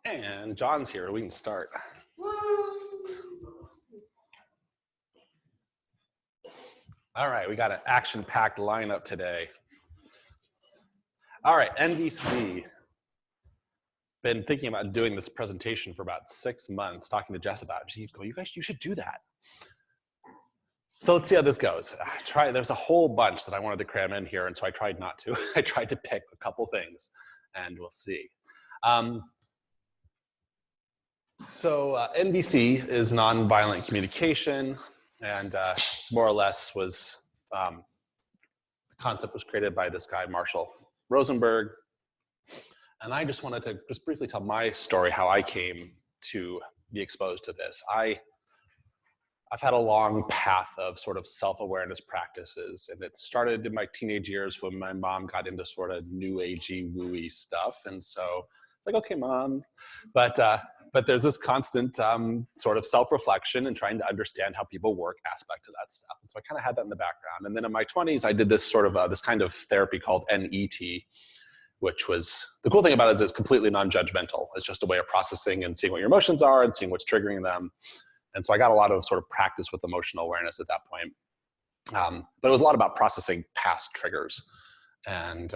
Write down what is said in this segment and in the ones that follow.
And John's here, we can start. All right, we got an action-packed lineup today. All right, NVC. Been thinking about doing this presentation for about 6 months, talking to Jess about it. She'd go, you should do that. So let's see how this goes. There's a whole bunch that I wanted to cram in here, and so I tried not to. I tried to pick a couple things, and we'll see. NVC is nonviolent communication, and it's more or less was, the concept was created by this guy, Marshall Rosenberg. And I just wanted to just briefly tell my story, how I came to be exposed to this. I've had a long path of sort of self-awareness practices, and it started in my teenage years when my mom got into sort of new agey, wooey stuff. And so it's like, okay, mom, but there's this constant sort of self-reflection and trying to understand how people work aspect of that stuff. And so I kind of had that in the background. And then in my 20s, I did this sort of this kind of therapy called NET, which was, the cool thing about it is it's completely non-judgmental. It's just a way of processing and seeing what your emotions are and seeing what's triggering them. And so I got a lot of sort of practice with emotional awareness at that point. But it was a lot about processing past triggers. And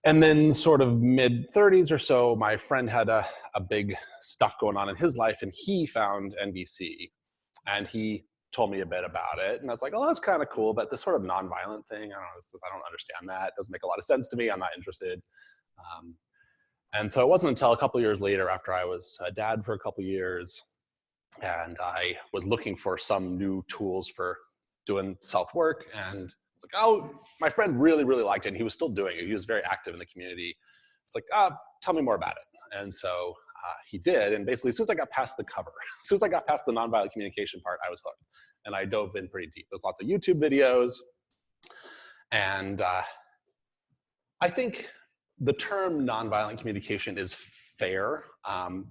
then sort of mid-30s or so, my friend had a big stuff going on in his life, and he found NVC. And he told me a bit about it. And I was like, oh, that's kind of cool, but this sort of nonviolent thing, I don't understand that. It doesn't make a lot of sense to me. I'm not interested. And so it wasn't until a couple years later, after I was a dad for a couple years, and I was looking for some new tools for doing self-work, and it's like, oh, my friend really, really liked it, and he was still doing it. He was very active in the community. It's like, tell me more about it. And so he did, and basically as soon as I got past the cover, as soon as I got past the nonviolent communication part, I was hooked. And I dove in pretty deep. There's lots of YouTube videos. And I think the term nonviolent communication is fair,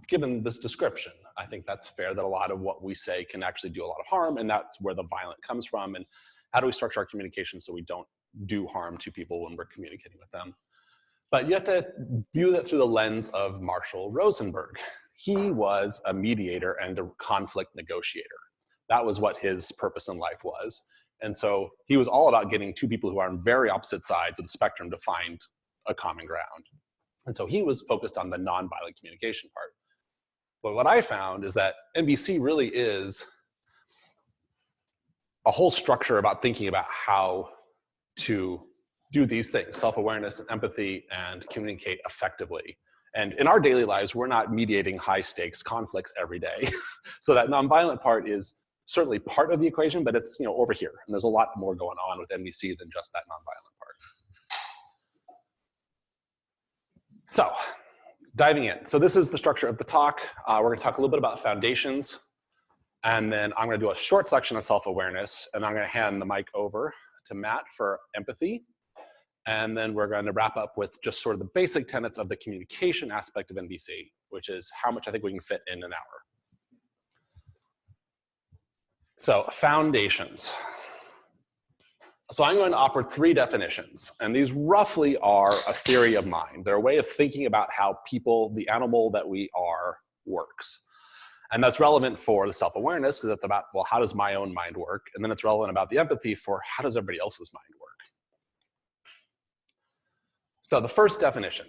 given this description. I think that's fair that a lot of what we say can actually do a lot of harm, and that's where the violent comes from. And how do we structure our communication so we don't do harm to people when we're communicating with them? But you have to view that through the lens of Marshall Rosenberg. He was a mediator and a conflict negotiator. That was what his purpose in life was. And so he was all about getting two people who are on very opposite sides of the spectrum to find a common ground. And so he was focused on the nonviolent communication part. But what I found is that NVC really is a whole structure about thinking about how to do these things, self-awareness and empathy, and communicate effectively. And in our daily lives, we're not mediating high stakes conflicts every day. So that nonviolent part is certainly part of the equation, but it's over here. And there's a lot more going on with NVC than just that nonviolent part. So diving in. So this is the structure of the talk. We're gonna talk a little bit about foundations, and then I'm gonna do a short section of self-awareness, and I'm gonna hand the mic over to Matt for empathy. And then we're gonna wrap up with just sort of the basic tenets of the communication aspect of NVC, which is how much I think we can fit in an hour. So foundations. So I'm going to offer 3 definitions, and these roughly are a theory of mind. They're a way of thinking about how people, the animal that we are, works. And that's relevant for the self-awareness, because it's about, well, how does my own mind work? And then it's relevant about the empathy for how does everybody else's mind work? So the first definition,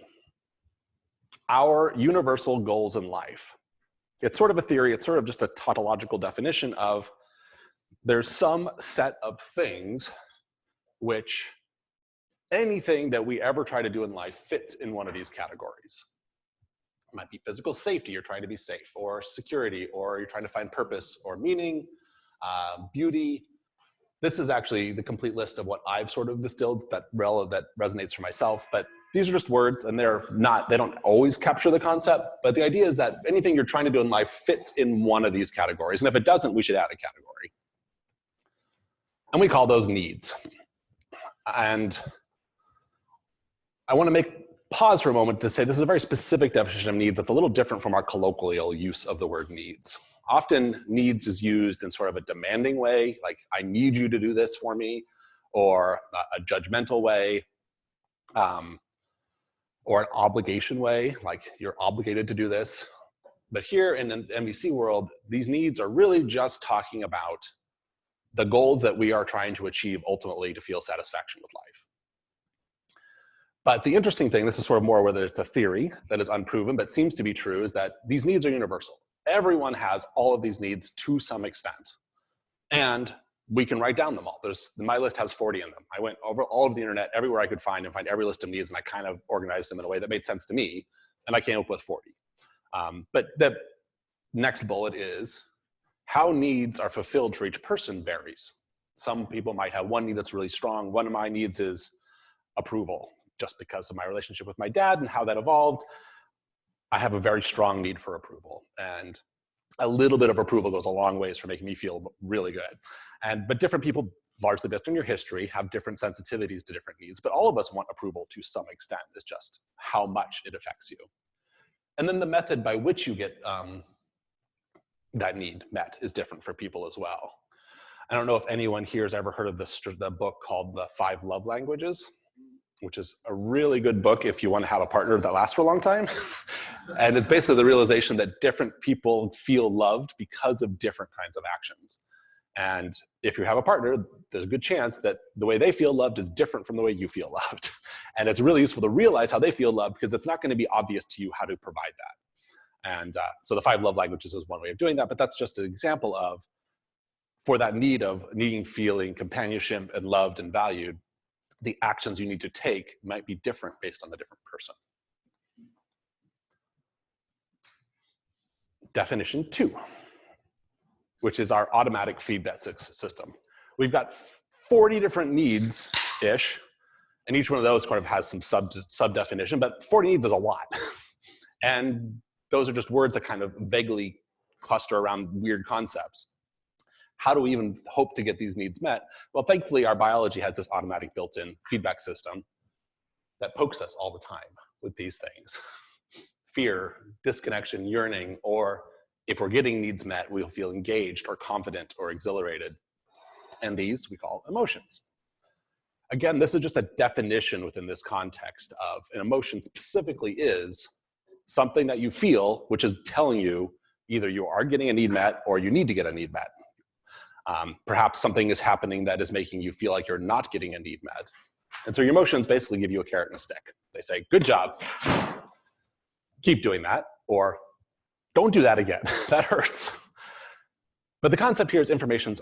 our universal goals in life. It's sort of a theory, it's sort of just a tautological definition of there's some set of things which anything that we ever try to do in life fits in one of these categories. It might be physical safety, you're trying to be safe, or security, or you're trying to find purpose or meaning, beauty. This is actually the complete list of what I've sort of distilled that resonates for myself, but these are just words, and they don't always capture the concept, but the idea is that anything you're trying to do in life fits in one of these categories, and if it doesn't, we should add a category. And we call those needs. And I want to pause for a moment to say this is a very specific definition of needs that's a little different from our colloquial use of the word needs. Often needs is used in sort of a demanding way, like I need you to do this for me, or a judgmental way, or an obligation way, like you're obligated to do this. But here in the NVC world, these needs are really just talking about the goals that we are trying to achieve ultimately to feel satisfaction with life. But the interesting thing, this is sort of more whether it's a theory that is unproven, but seems to be true, is that these needs are universal. Everyone has all of these needs to some extent. And we can write down them all. My list has 40 in them. I went over all of the internet, everywhere I could find every list of needs, and I kind of organized them in a way that made sense to me, and I came up with 40. But the next bullet is how needs are fulfilled for each person varies. Some people might have one need that's really strong. One of my needs is approval, just because of my relationship with my dad and how that evolved. I have a very strong need for approval, and a little bit of approval goes a long ways for making me feel really good. But different people, largely based on your history, have different sensitivities to different needs, but all of us want approval to some extent. It's just how much it affects you. And then the method by which you get that need met is different for people as well. I don't know if anyone here has ever heard of the book called The 5 Love Languages, which is a really good book if you want to have a partner that lasts for a long time. And it's basically the realization that different people feel loved because of different kinds of actions. And if you have a partner, there's a good chance that the way they feel loved is different from the way you feel loved. And it's really useful to realize how they feel loved, because it's not going to be obvious to you how to provide that. And so the 5 love languages is one way of doing that, but that's just an example of, for that need of feeling companionship and loved and valued, the actions you need to take might be different based on the different person. Definition 2, which is our automatic feedback system. We've got 40 different needs-ish, and each one of those kind of has some sub-definition, but 40 needs is a lot. And those are just words that kind of vaguely cluster around weird concepts. How do we even hope to get these needs met? Well, thankfully, our biology has this automatic built-in feedback system that pokes us all the time with these things. Fear, disconnection, yearning, or if we're getting needs met, we'll feel engaged or confident or exhilarated. And these we call emotions. Again, this is just a definition within this context of an emotion specifically is something that you feel, which is telling you either you are getting a need met or you need to get a need met. Perhaps something is happening that is making you feel like you're not getting a need met. And so your emotions basically give you a carrot and a stick. They say, good job, keep doing that, or don't do that again, that hurts. But the concept here is emotions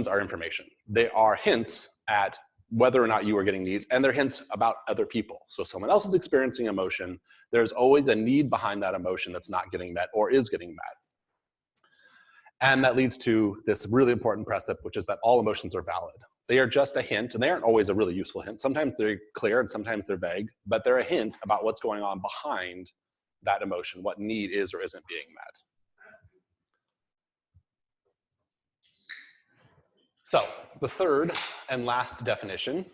are information. They are hints at whether or not you are getting needs, and they're hints about other people. So if someone else is experiencing emotion, there's always a need behind that emotion that's not getting met or is getting met. And that leads to this really important precept, which is that all emotions are valid. They are just a hint, and they aren't always a really useful hint. Sometimes they're clear and sometimes they're vague, but they're a hint about what's going on behind that emotion, what need is or isn't being met. So the third and last definition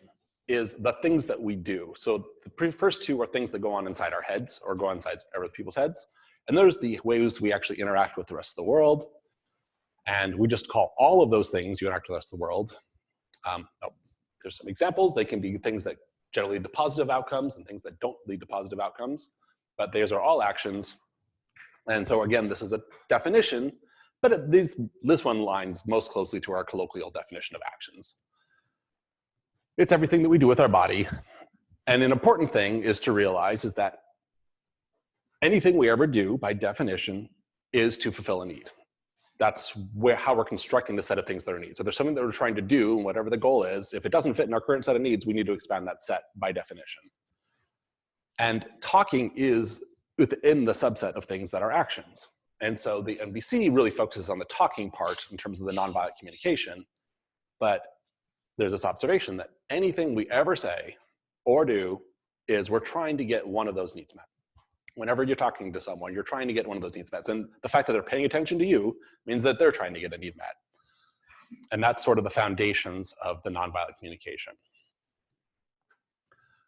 is the things that we do. So the first two are things that go on inside our heads or go on inside other people's heads. And those are the ways we actually interact with the rest of the world. And we just call all of those things you interact with the rest of the world. There's some examples. They can be things that generally lead to positive outcomes and things that don't lead to positive outcomes. But those are all actions. And so again, this is a definition, but this one lines most closely to our colloquial definition of actions. It's everything that we do with our body. And an important thing is to realize is that anything we ever do, by definition, is to fulfill a need. That's how we're constructing the set of things that are needs. So there's something that we're trying to do, and whatever the goal is, if it doesn't fit in our current set of needs, we need to expand that set by definition. And talking is within the subset of things that are actions. And so the NVC really focuses on the talking part in terms of the nonviolent communication. But there's this observation that anything we ever say or do is we're trying to get one of those needs met. Whenever you're talking to someone, you're trying to get one of those needs met. And the fact that they're paying attention to you means that they're trying to get a need met. And that's sort of the foundations of the nonviolent communication.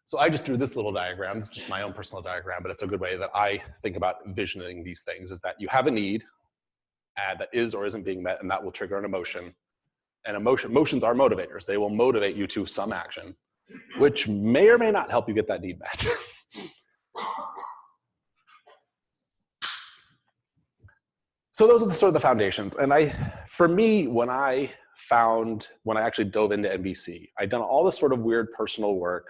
So I just drew this little diagram. It's just my own personal diagram, but it's a good way that I think about envisioning these things, is that you have a need that is or isn't being met, and that will trigger an emotion. And emotions are motivators. They will motivate you to some action. which may or may not help you get that need met. So those are the sort of the foundations. And for me, when I actually dove into NVC, I'd done all this sort of weird personal work.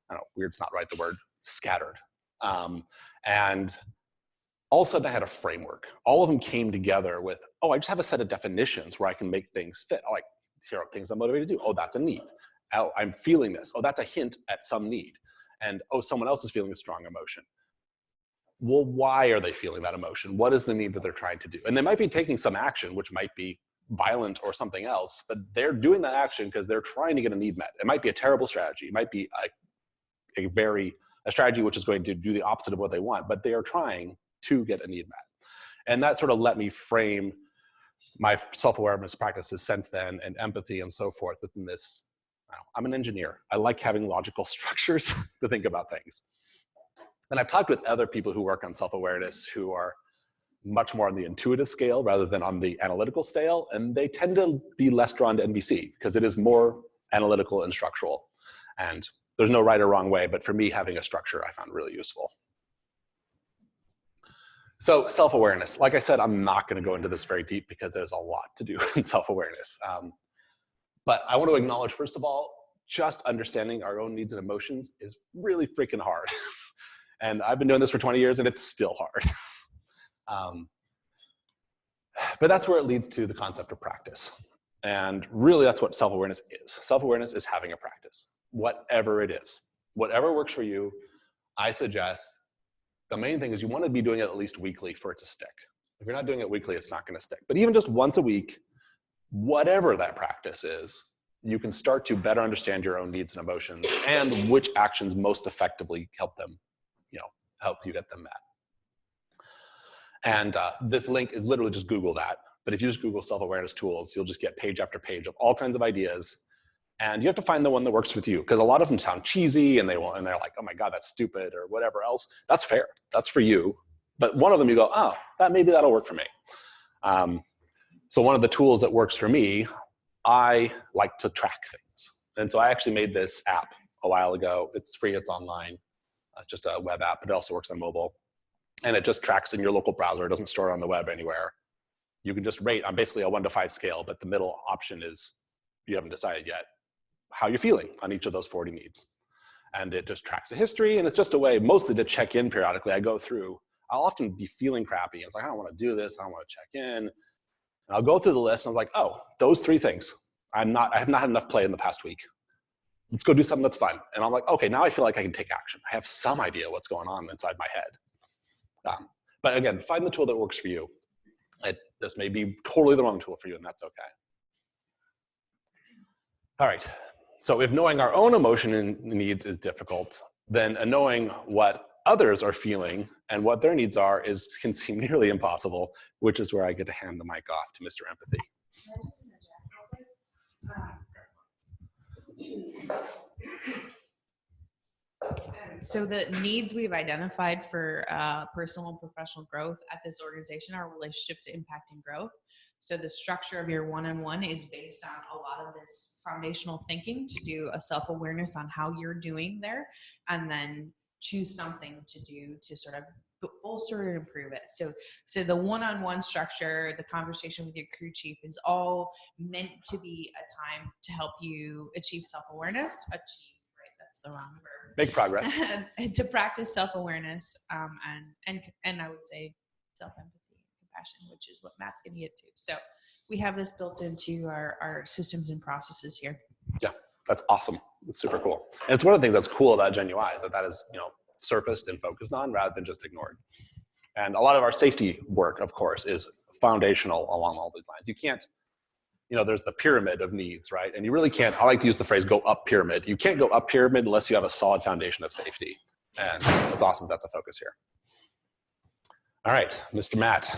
I don't know, weird's not right, the word, scattered. And all of a sudden I had a framework. All of them came together with, oh, I just have a set of definitions where I can make things fit. Like, here are things I'm motivated to do. Oh, that's a need. Oh, I'm feeling this. Oh, that's a hint at some need. And oh, someone else is feeling a strong emotion. Well, why are they feeling that emotion? What is the need that they're trying to do? And they might be taking some action, which might be violent or something else, but they're doing that action because they're trying to get a need met. It might be a terrible strategy. It might be a strategy which is going to do the opposite of what they want, but they are trying to get a need met. And that sort of let me frame my self-awareness practices since then, and empathy and so forth within this. I'm an engineer. I like having logical structures to think about things. And I've talked with other people who work on self-awareness who are much more on the intuitive scale rather than on the analytical scale, and they tend to be less drawn to NVC because it is more analytical and structural. And there's no right or wrong way, but for me, having a structure I found really useful. So self-awareness, like I said, I'm not going to go into this very deep because there's a lot to do in self-awareness. But I want to acknowledge, first of all, just understanding our own needs and emotions is really freaking hard. And I've been doing this for 20 years and it's still hard. But that's where it leads to the concept of practice. And really that's what self-awareness is. Self-awareness is having a practice, whatever it is. Whatever works for you, I suggest the main thing is you want to be doing it at least weekly for it to stick. If you're not doing it weekly, it's not going to stick. But even just once a week, whatever that practice is, you can start to better understand your own needs and emotions and which actions most effectively help them, help you get them met. And this link is literally just Google that. But if you just Google self-awareness tools, you'll just get page after page of all kinds of ideas. And you have to find the one that works with you, because a lot of them sound cheesy and they're like, oh my God, that's stupid or whatever else. That's fair. That's for you. But one of them you go, oh, maybe that'll work for me. So one of the tools that works for me, I like to track things. And so I actually made this app a while ago. It's free, it's online. It's just a web app, but it also works on mobile. And it just tracks in your local browser. It doesn't store it on the web anywhere. You can just rate on basically a 1 to 5 scale, but the middle option is, you haven't decided yet how you're feeling on each of those 40 needs. And it just tracks the history, and it's just a way mostly to check in periodically. I go through, I'll often be feeling crappy. It's like, I don't want to do this. I don't want to check in. And I'll go through the list and I'm like, oh, those 3 things. I have not had enough play in the past week. Let's go do something that's fun. And I'm like, okay, now I feel like I can take action. I have some idea what's going on inside my head. But again, find the tool that works for you. This may be totally the wrong tool for you, and that's okay. All right, so if knowing our own emotion and needs is difficult, then knowing what others are feeling and what their needs are can seem nearly impossible, which is where I get to hand the mic off to Mr. Empathy. So the needs we've identified for personal and professional growth at this organization are relationship to impact and growth. So the structure of your one-on-one is based on a lot of this foundational thinking to do a self-awareness on how you're doing there, and then choose something to do to sort of bolster and improve it. So the one-on-one structure, the conversation with your crew chief is all meant to be a time to help you achieve self-awareness, the wrong verb. Make progress. To practice self-awareness and I would say self-empathy and compassion, which is what Matt's going to get to. So we have this built into our systems and processes here. Yeah, that's awesome. It's super cool. And it's one of the things that's cool about GenUI is that is, surfaced and focused on rather than just ignored. And a lot of our safety work, of course, is foundational along all these lines. You can't, there's the pyramid of needs, right? And you really can't, I like to use the phrase go up pyramid. You can't go up pyramid unless you have a solid foundation of safety. And it's awesome that's a focus here. All right, Mr. Matt.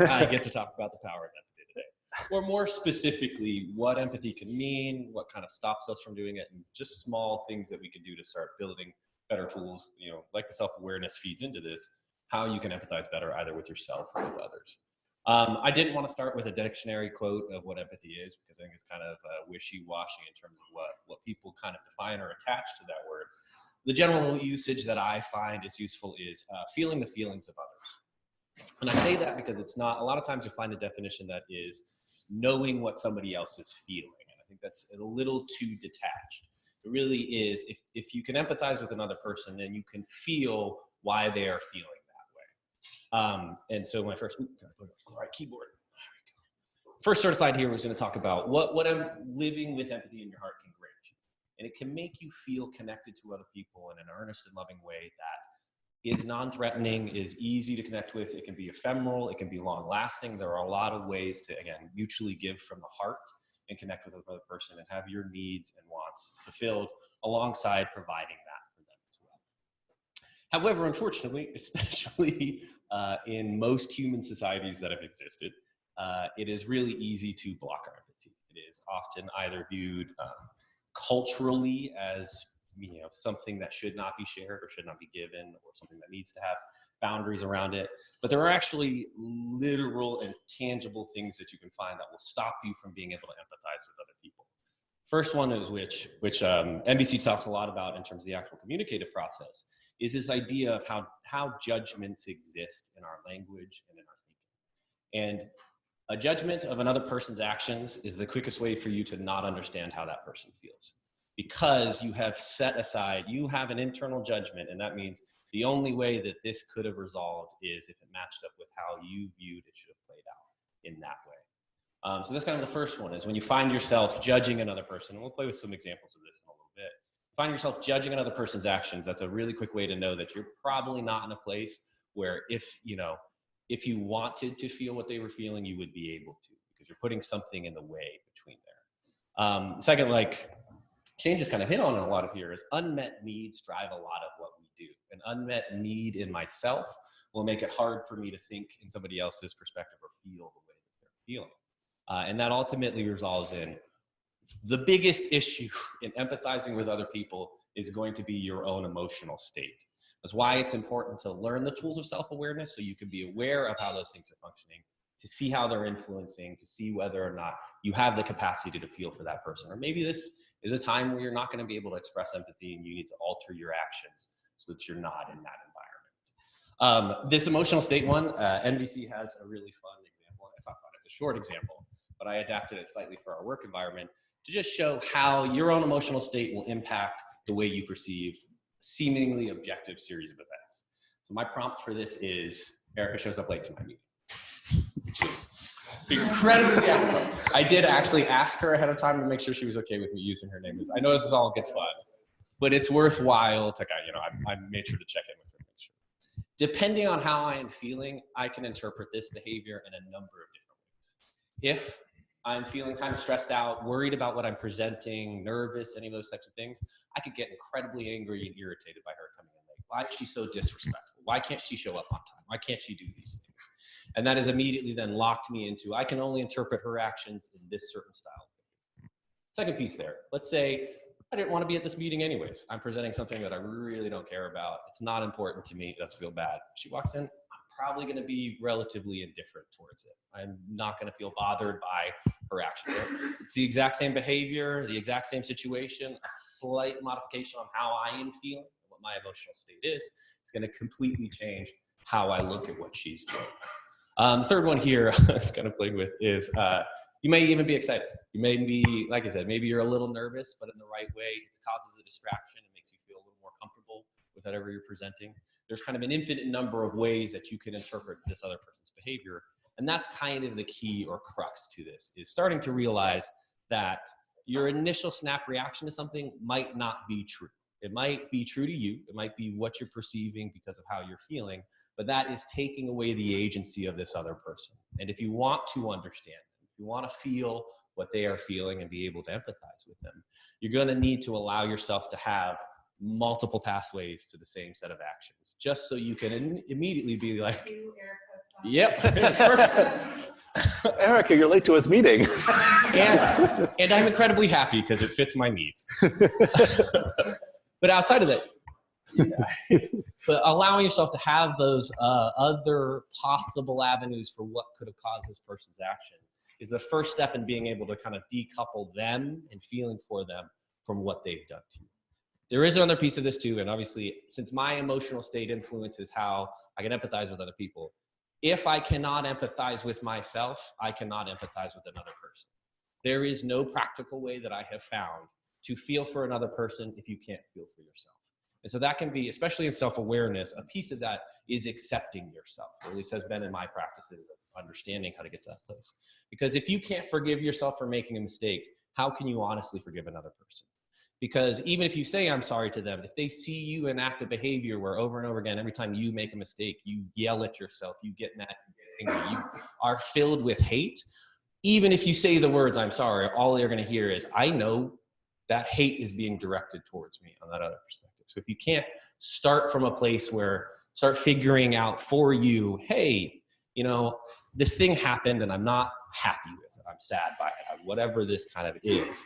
I get to talk about the power of empathy today. Or more specifically, what empathy can mean, what kind of stops us from doing it, and just small things that we can do to start building better tools, like the self-awareness feeds into this, how you can empathize better either with yourself or with others. I didn't want to start with a dictionary quote of what empathy is, because I think it's kind of wishy-washy in terms of what people kind of define or attach to that word. The general usage that I find is useful is feeling the feelings of others. And I say that because it's not, a lot of times you'll find a definition that is knowing what somebody else is feeling. And I think that's a little too detached. It really is, if you can empathize with another person, then you can feel why they are feeling that way. And so my first, keyboard. First sort of slide here was going to talk about what living with empathy in your heart can grant you. And it can make you feel connected to other people in an earnest and loving way that is non-threatening, is easy to connect with. It can be ephemeral. It can be long-lasting. There are a lot of ways to, again, mutually give from the heart and connect with another person and have your needs and wants fulfilled alongside providing that for them as well. However, unfortunately, especially in most human societies that have existed, it is really easy to block our empathy. It is often either viewed culturally as something that should not be shared or should not be given, or something that needs to have boundaries around it. But there are actually literal and tangible things that you can find that will stop you from being able to empathize with other people. First one is which NVC talks a lot about in terms of the actual communicative process, is this idea of how judgments exist in our language and in our thinking. And a judgment of another person's actions is the quickest way for you to not understand how that person feels. Because you have set aside, you have an internal judgment, and that means the only way that this could have resolved is if it matched up with how you viewed it should have played out in that way. So that's kind of the first one, is when you find yourself judging another person, and we'll play with some examples of this in a little bit. Find yourself judging another person's actions, that's a really quick way to know that you're probably not in a place where if you wanted to feel what they were feeling, you would be able to, because you're putting something in the way between there. Second, Shane just kind of hit on it a lot of here, is unmet needs drive a lot of what we do. An unmet need in myself will make it hard for me to think in somebody else's perspective or feel the way that they're feeling. And that ultimately resolves in the biggest issue in empathizing with other people is going to be your own emotional state. That's why it's important to learn the tools of self-awareness, so you can be aware of how those things are functioning, to see how they're influencing, to see whether or not you have the capacity to feel for that person. Or maybe this is a time where you're not going to be able to express empathy and you need to alter your actions so that you're not in that environment. This emotional state one, NVC has a really fun example. It's not fun, it's a short example, but I adapted it slightly for our work environment to just show how your own emotional state will impact the way you perceive seemingly objective series of events. So my prompt for this is, Erica shows up late to my meeting, which is incredibly accurate. I did actually ask her ahead of time to make sure she was okay with me using her name. I know this is all good fun, but it's worthwhile to, I made sure to check in with her to make sure. Depending on how I am feeling, I can interpret this behavior in a number of different ways. If I'm feeling kind of stressed out, worried about what I'm presenting, nervous, any of those types of things, I could get incredibly angry and irritated by her coming in late. Why is she so disrespectful? Why can't she show up on time? Why can't she do these things? And that has immediately then locked me into, I can only interpret her actions in this certain style. Second piece there, let's say I didn't want to be at this meeting anyways. I'm presenting something that I really don't care about. It's not important to me. It doesn't feel bad. She walks in, I'm probably going to be relatively indifferent towards it. I'm not going to feel bothered by her actions. It's the exact same behavior, the exact same situation, a slight modification on how I am feeling, what my emotional state is. It's going to completely change how I look at what she's doing. The third one here I was kind of playing with is you may even be excited. You may be, like I said, maybe you're a little nervous, but in the right way, it causes a distraction. It makes you feel a little more comfortable with whatever you're presenting. There's kind of an infinite number of ways that you can interpret this other person's behavior. And that's kind of the key or crux to this, is starting to realize that your initial snap reaction to something might not be true. It might be true to you. It might be what you're perceiving because of how you're feeling, but that is taking away the agency of this other person. And if you want to understand them, if you want to feel what they are feeling and be able to empathize with them, you're going to need to allow yourself to have multiple pathways to the same set of actions, just so you can immediately be like, yep, that's perfect. Erica, you're late to his meeting. and I'm incredibly happy because it fits my needs. But outside of that, But allowing yourself to have those other possible avenues for what could have caused this person's action is the first step in being able to kind of decouple them and feeling for them from what they've done to you. There is another piece of this too, and obviously, since my emotional state influences how I can empathize with other people, if I cannot empathize with myself, I cannot empathize with another person. There is no practical way that I have found to feel for another person if you can't feel for yourself. And so that can be, especially in self-awareness, a piece of that is accepting yourself, or at least has been in my practices of understanding how to get to that place. Because if you can't forgive yourself for making a mistake, how can you honestly forgive another person? Because even if you say, I'm sorry to them, if they see you enact a behavior where over and over again, every time you make a mistake, you yell at yourself, you get mad, you get angry, you are filled with hate, even if you say the words, I'm sorry, all they're going to hear is, I know that hate is being directed towards me on that other perspective. So if you can't start from a place where, start figuring out for you, hey, you know, this thing happened and I'm not happy with it. I'm sad by it, whatever this kind of is.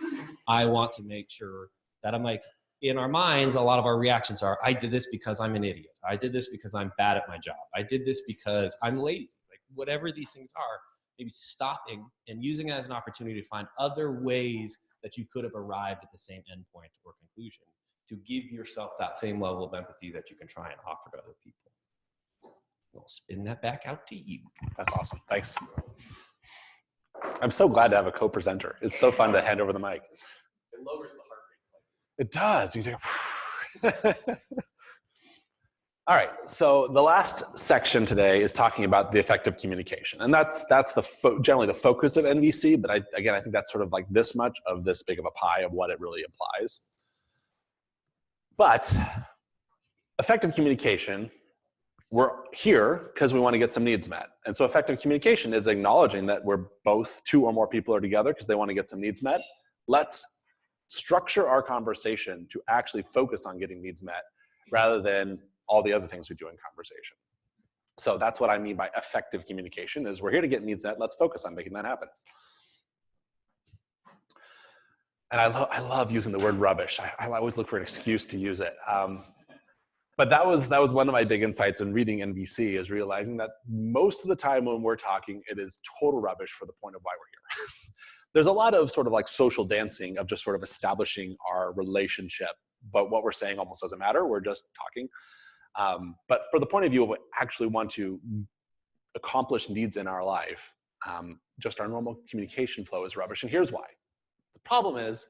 I want to make sure that I'm like, in our minds, a lot of our reactions are, I did this because I'm an idiot. I did this because I'm bad at my job. I did this because I'm lazy. Like whatever these things are, maybe stopping and using it as an opportunity to find other ways that you could have arrived at the same endpoint or conclusion to give yourself that same level of empathy that you can try and offer to other people. I'll spin that back out to you. That's awesome. Thanks. I'm so glad to have a co-presenter. It's so fun to hand over the mic. It lowers the heart rate. It does. You do. All right. So the last section today is talking about the effective communication, and that's generally the focus of NVC. But I think that's sort of like this much of this big of a pie of what it really implies. But effective communication, we're here because we want to get some needs met. And so effective communication is acknowledging that we're both, two or more people are together because they want to get some needs met. Let's structure our conversation to actually focus on getting needs met rather than all the other things we do in conversation. So that's what I mean by effective communication is we're here to get needs met. Let's focus on making that happen. And I love using the word rubbish. I always look for an excuse to use it. But that was one of my big insights in reading NVC is realizing that most of the time when we're talking, it is total rubbish for the point of why we're here. There's a lot of sort of like social dancing of just sort of establishing our relationship, but what we're saying almost doesn't matter. We're just talking. But for the point of view of what actually want to accomplish needs in our life, just our normal communication flow is rubbish. And here's why. The problem is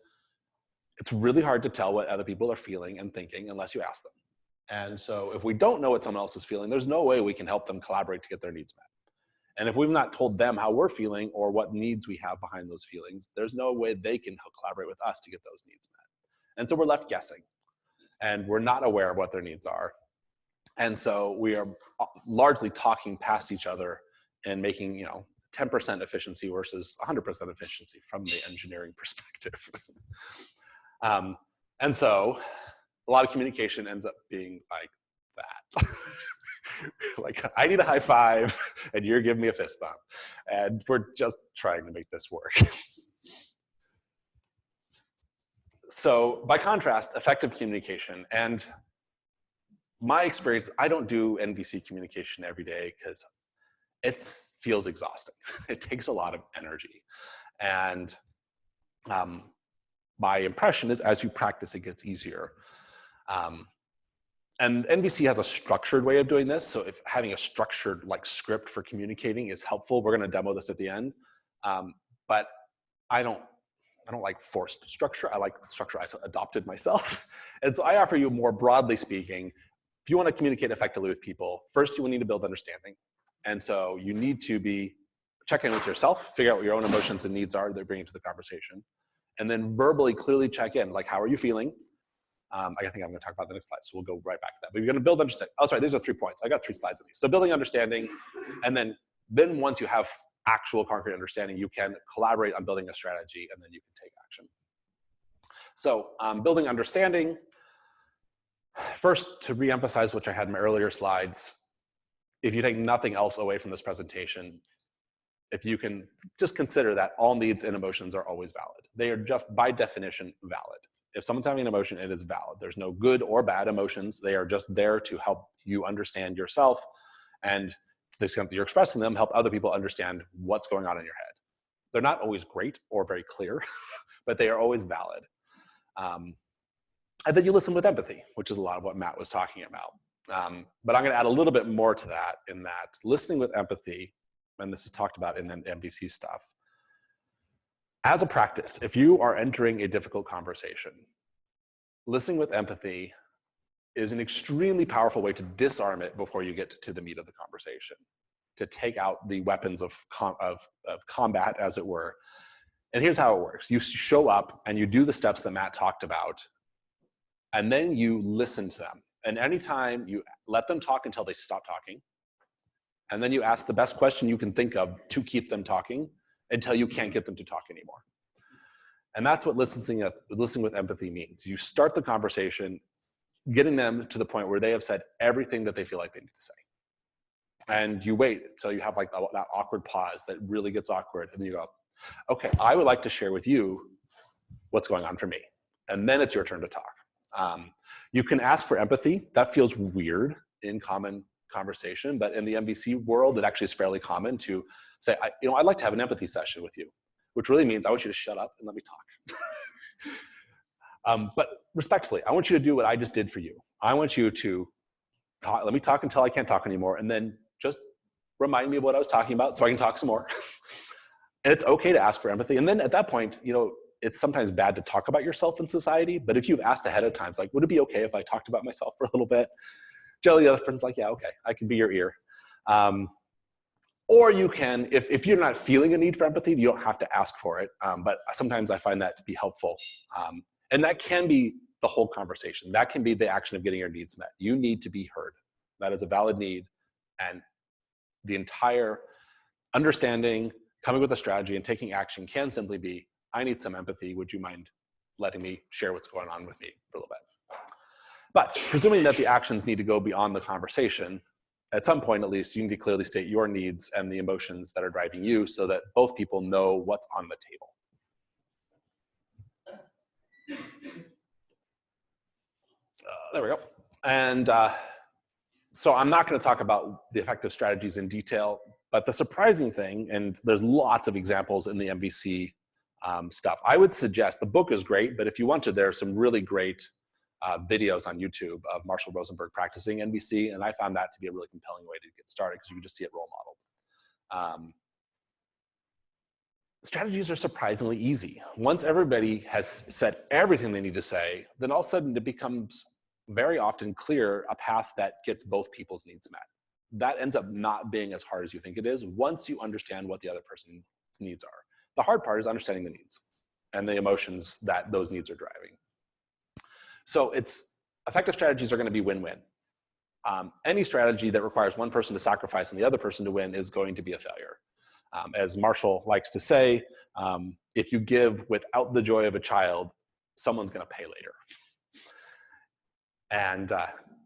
it's really hard to tell what other people are feeling and thinking unless you ask them. And so if we don't know what someone else is feeling, there's no way we can help them collaborate to get their needs met. And if we've not told them how we're feeling or what needs we have behind those feelings, there's no way they can help collaborate with us to get those needs met. And so we're left guessing and we're not aware of what their needs are. And so we are largely talking past each other and making, 10% efficiency versus 100% efficiency from the engineering perspective. And so a lot of communication ends up being like that. Like, I need a high five and you're giving me a fist bump. And we're just trying to make this work. So by contrast, effective communication. And my experience, I don't do NVC communication every day because it feels exhausting. It takes a lot of energy. And my impression is as you practice, it gets easier. And NVC has a structured way of doing this. So if having a structured script for communicating is helpful, we're going to demo this at the end. But I don't like forced structure. I like structure I've adopted myself. And so I offer you, more broadly speaking, if you want to communicate effectively with people, first you will need to build understanding. And so you need to check in with yourself, figure out what your own emotions and needs are that you're bringing to the conversation. And then verbally clearly check in, like, how are you feeling? I think I'm going to talk about the next slide, so we'll go right back to that. But you're going to build understanding. Oh, sorry, these are 3 points. I got 3 slides of these. So building understanding, and then once you have actual concrete understanding, you can collaborate on building a strategy, and then you can take action. So building understanding, first to reemphasize, which I had in my earlier slides, if you take nothing else away from this presentation, if you can just consider that all needs and emotions are always valid. They are just by definition valid. If someone's having an emotion, it is valid. There's no good or bad emotions. They are just there to help you understand yourself, and to the extent that you're expressing them, help other people understand what's going on in your head. They're not always great or very clear, but they are always valid. And then you listen with empathy, which is a lot of what Matt was talking about. But I'm going to add a little bit more to that, in that listening with empathy, and this is talked about in the NVC stuff, as a practice, if you are entering a difficult conversation, listening with empathy is an extremely powerful way to disarm it before you get to the meat of the conversation, to take out the weapons of combat, as it were. And here's how it works. You show up and you do the steps that Matt talked about, and then you listen to them. And anytime you let them talk until they stop talking, and then you ask the best question you can think of to keep them talking until you can't get them to talk anymore. And that's what listening with empathy means. You start the conversation, getting them to the point where they have said everything that they feel like they need to say. And you wait until you have like that awkward pause that really gets awkward. And then you go, okay, I would like to share with you what's going on for me. And then it's your turn to talk. You can ask for empathy. That feels weird in common conversation, but in the NVC world, it actually is fairly common to say, I'd like to have an empathy session with you, which really means I want you to shut up and let me talk. But respectfully, I want you to do what I just did for you. I want you to talk, let me talk until I can't talk anymore, and then just remind me of what I was talking about so I can talk some more. And it's okay to ask for empathy. And then at that point, it's sometimes bad to talk about yourself in society, but if you've asked ahead of time, it's like, would it be okay if I talked about myself for a little bit? Generally, the other person's like, yeah, okay, I can be your ear. Or you can, if you're not feeling a need for empathy, you don't have to ask for it. But sometimes I find that to be helpful. And that can be the whole conversation. That can be the action of getting your needs met. You need to be heard. That is a valid need. And the entire understanding, coming with a strategy, and taking action can simply be, I need some empathy. Would you mind letting me share what's going on with me for a little bit? But presuming that the actions need to go beyond the conversation, at some point at least, you need to clearly state your needs and the emotions that are driving you so that both people know what's on the table. There we go. And so I'm not going to talk about the effective strategies in detail, but the surprising thing, and there's lots of examples in the NVC stuff, I would suggest, the book is great, but if you want to, there are some really great videos on YouTube of Marshall Rosenberg practicing NVC, and I found that to be a really compelling way to get started because you can just see it role modeled. Strategies are surprisingly easy. Once everybody has said everything they need to say, then all of a sudden it becomes very often clear a path that gets both people's needs met. That ends up not being as hard as you think it is once you understand what the other person's needs are. The hard part is understanding the needs and the emotions that those needs are driving. So effective strategies are going to be win-win. Any strategy that requires one person to sacrifice and the other person to win is going to be a failure. As Marshall likes to say, if you give without the joy of a child, someone's going to pay later. And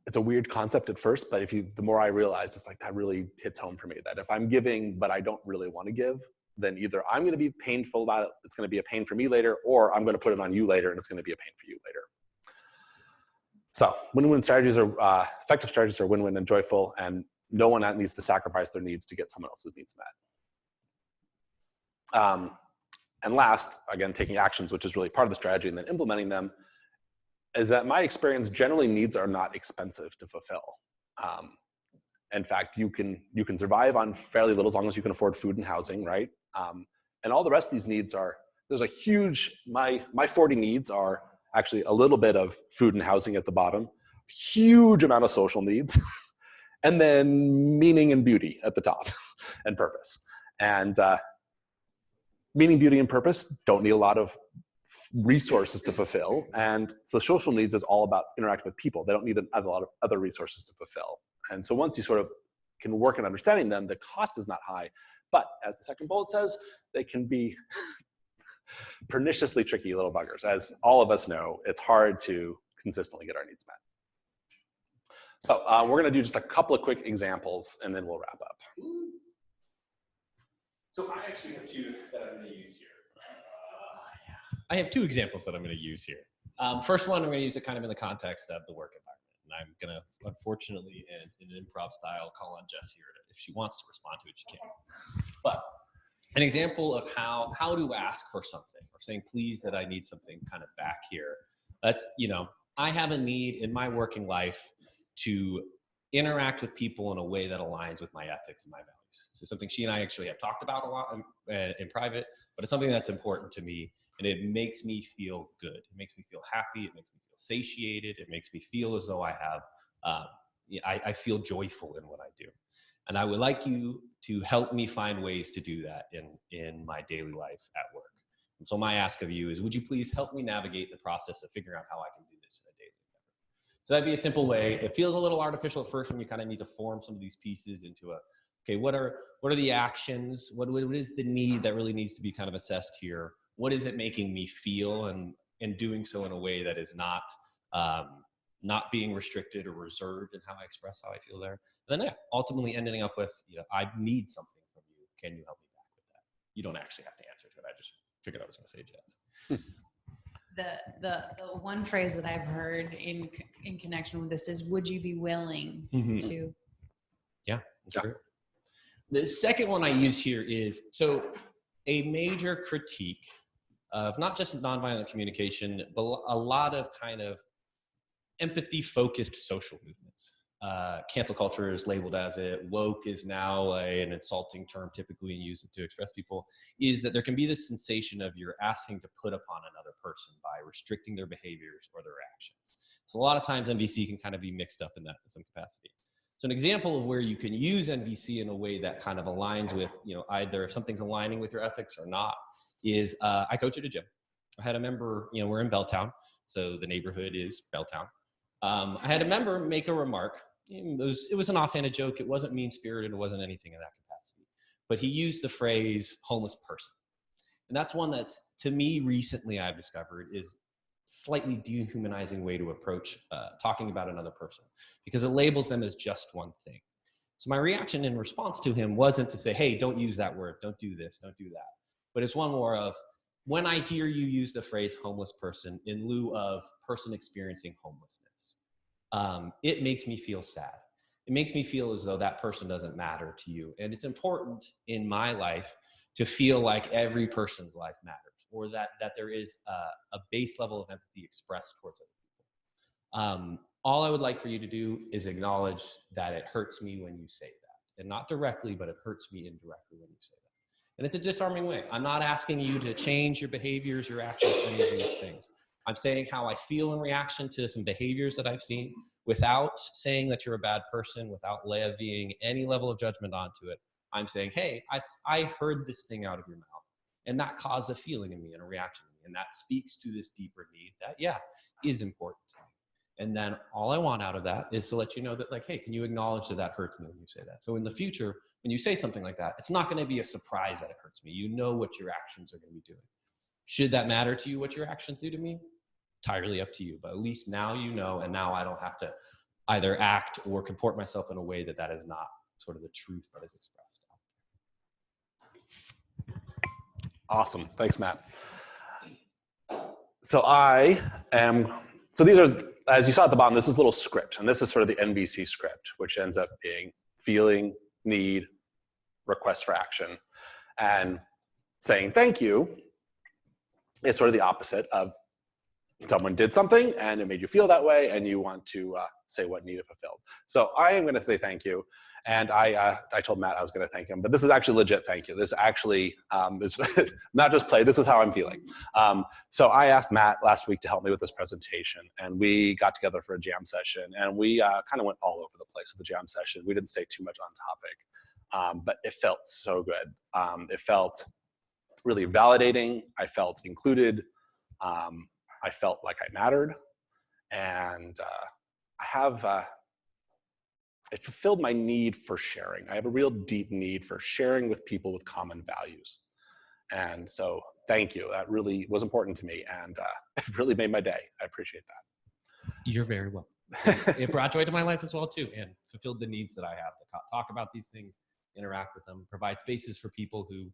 it's a weird concept at first, but the more I realized, it's like that really hits home for me, that if I'm giving but I don't really want to give, then either I'm going to be painful about it, it's going to be a pain for me later, or I'm going to put it on you later and it's going to be a pain for you later. So win-win strategies are, effective strategies are win-win and joyful, and no one needs to sacrifice their needs to get someone else's needs met. And last, again, taking actions, which is really part of the strategy, and then implementing them, is that my experience, generally needs are not expensive to fulfill. In fact, you can survive on fairly little as long as you can afford food and housing, right? And all the rest of these needs are, there's a huge, my 40 needs are actually a little bit of food and housing at the bottom, huge amount of social needs, and then meaning and beauty at the top, and purpose. And meaning, beauty, and purpose don't need a lot of resources to fulfill. And so social needs is all about interacting with people. They don't need a lot of other resources to fulfill. And so once you sort of can work in understanding them, the cost is not high. But as the second bullet says, they can be perniciously tricky little buggers. As all of us know, it's hard to consistently get our needs met. So we're going to do just a couple of quick examples, and then we'll wrap up. So I actually have two that I'm going to use here. I have two examples that I'm going to use here. First one, I'm going to use it kind of in the context of the work environment. And I'm going to, unfortunately, in an improv style, call on Jess here. If she wants to respond to it, she can. But an example of how to ask for something, or saying, please, that I need something kind of back here. That's, I have a need in my working life to interact with people in a way that aligns with my ethics and my values. So something she and I actually have talked about a lot in private, but it's something that's important to me, and it makes me feel good. It makes me feel happy. It makes me feel satiated. It makes me feel as though I have, I feel joyful in what I do. And I would like you to help me find ways to do that in my daily life at work. And so my ask of you is, would you please help me navigate the process of figuring out how I can do this in a daily endeavor? So that'd be a simple way. It feels a little artificial at first when you kind of need to form some of these pieces into okay, what are the actions? What is the need that really needs to be kind of assessed here? What is it making me feel, and doing so in a way that is not being restricted or reserved in how I express how I feel there. And then ultimately ending up with, I need something from you. Can you help me back with that? You don't actually have to answer to it. I just figured I was going to say yes. The one phrase that I've heard in connection with this is, would you be willing to? Yeah, that's great. The second one I use here is, so a major critique of not just nonviolent communication, but a lot of kind of empathy-focused social movements. Cancel culture is labeled as it. Woke is now an insulting term typically used to express people, is that there can be this sensation of you're asking to put upon another person by restricting their behaviors or their actions. So a lot of times NVC can kind of be mixed up in that in some capacity. So an example of where you can use NVC in a way that kind of aligns with, either if something's aligning with your ethics or not, is I coach at a gym. I had a member, we're in Belltown, so the neighborhood is Belltown. I had a member make a remark. It was an offhanded joke. It wasn't mean-spirited. It wasn't anything in that capacity. But he used the phrase homeless person. And that's one that's, to me, recently I've discovered is slightly dehumanizing way to approach talking about another person, because it labels them as just one thing. So my reaction in response to him wasn't to say, hey, don't use that word. Don't do this. Don't do that. But it's one more of, when I hear you use the phrase homeless person in lieu of person experiencing homelessness, it makes me feel sad. It makes me feel as though that person doesn't matter to you. And it's important in my life to feel like every person's life matters, or that there is a base level of empathy expressed towards other people. All I would like for you to do is acknowledge that it hurts me when you say that. And not directly, but it hurts me indirectly when you say that. And it's a disarming way. I'm not asking you to change your behaviors, your actions, any of these things. I'm saying how I feel in reaction to some behaviors that I've seen, without saying that you're a bad person, without levying any level of judgment onto it. I'm saying, hey, I heard this thing out of your mouth, and that caused a feeling in me and a reaction in me. And that speaks to this deeper need that, is important to me. And then all I want out of that is to let you know that, like, hey, can you acknowledge that that hurts me when you say that? So in the future, when you say something like that, it's not going to be a surprise that it hurts me. You know what your actions are going to be doing. Should that matter to you, what your actions do to me? Entirely up to you. But at least now you know, and now I don't have to either act or comport myself in a way that is not sort of the truth that is expressed. Awesome. Thanks, Matt. So these are, as you saw at the bottom, this is a little script, and this is sort of the NVC script, which ends up being feeling, need, request for action. And saying thank you is sort of the opposite of someone did something and it made you feel that way and you want to say what needed fulfilled. So I am going to say thank you. And I told Matt I was going to thank him, but this is actually legit thank you. This actually is not just play. This is how I'm feeling. So I asked Matt last week to help me with this presentation, and we got together for a jam session, and we kind of went all over the place with the jam session. We didn't stay too much on topic, but it felt so good. It felt really validating. I felt included. I felt like I mattered, and it fulfilled my need for sharing. I have a real deep need for sharing with people with common values. And so thank you. That really was important to me, and it really made my day. I appreciate that. You're very welcome. It brought joy to my life as well, too, and fulfilled the needs that I have to talk about these things, interact with them, provide spaces for people who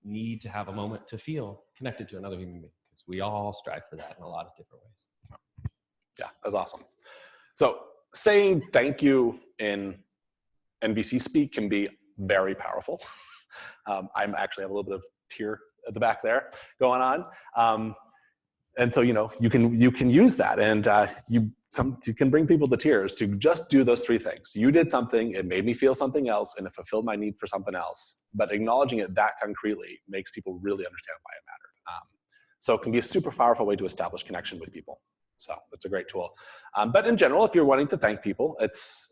need to have a moment to feel connected to another human being, because we all strive for that in a lot of different ways. Yeah, that's awesome. So saying thank you in NVC speak can be very powerful. I'm actually have a little bit of tear at the back there going on. And so, you can use that, and you can bring people to tears to just do those three things. You did something, it made me feel something else, and it fulfilled my need for something else. But acknowledging it that concretely makes people really understand why it mattered. So it can be a super powerful way to establish connection with people. So it's a great tool. But in general, if you're wanting to thank people, it's,